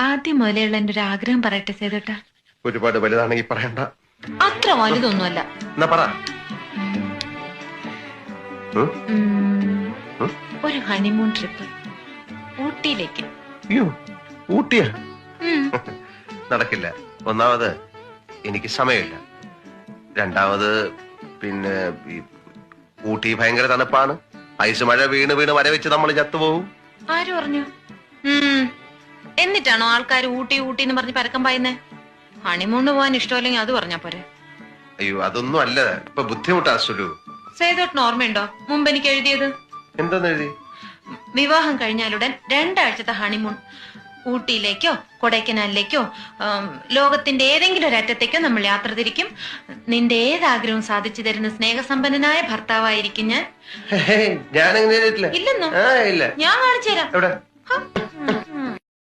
ആദ്യം മുതലുള്ള എന്റെ ഒരു ആഗ്രഹം പറയട്ടെ സേതുട്ടാ. ഒരുപാട് വലുതാണെങ്കിൽ പറയണ്ട. അത്ര വലുതൊന്നുമല്ല. എന്നാ പറ. ഒരു ഹണിമൂൺ ട്രിപ്പ് ഊട്ടിയിലേക്ക്. ഊട്ടിയാ? നടക്കില്ല. ഒന്നാമത് എനിക്ക് സമയമില്ല. രണ്ടാമത് പിന്നെ ഊട്ടി ഭയങ്കര തണുപ്പാണ്. ഐസ് മഴ വീണ് വീണ് വരവെച്ച് നമ്മൾ ചത്തുപോകും. ആര് പറഞ്ഞു? എന്നിട്ടാണോ ആൾക്കാർ ഊട്ടി ഊട്ടി എന്ന് പറഞ്ഞ് പരക്കം പായുന്നേ? ഹണിമൂണ് പോകാൻ ഇഷ്ടമല്ലെങ്കിൽ അത് പറഞ്ഞാ പോരെ. അയ്യോ, അതൊന്നും അല്ല. ഇപ്പൊ ബുദ്ധിമുട്ടാ സുലു. സേതുട്ടിന് ഓർമ്മയുണ്ടോ മുമ്പ് എനിക്ക് എഴുതിയത്? എന്താന്ന് എഴുതി? വിവാഹം കഴിഞ്ഞാലുടൻ 2 ആഴ്ചത്തെ ഹണിമൂൺ. ഊട്ടിയിലേക്കോ കൊടൈക്കനാലിലേക്കോ ലോകത്തിന്റെ ഏതെങ്കിലും ഒരറ്റത്തേക്കോ നമ്മൾ യാത്ര തിരിക്കും. നിന്റെ ഏതാഗ്രഹവും സാധിച്ചു തരുന്ന സ്നേഹസമ്പന്നനായ ഭർത്താവായിരിക്കും ഞാൻ. ഞാൻ ഇല്ലെന്നോ? ഞാൻ കാണിച്ചു തരാം.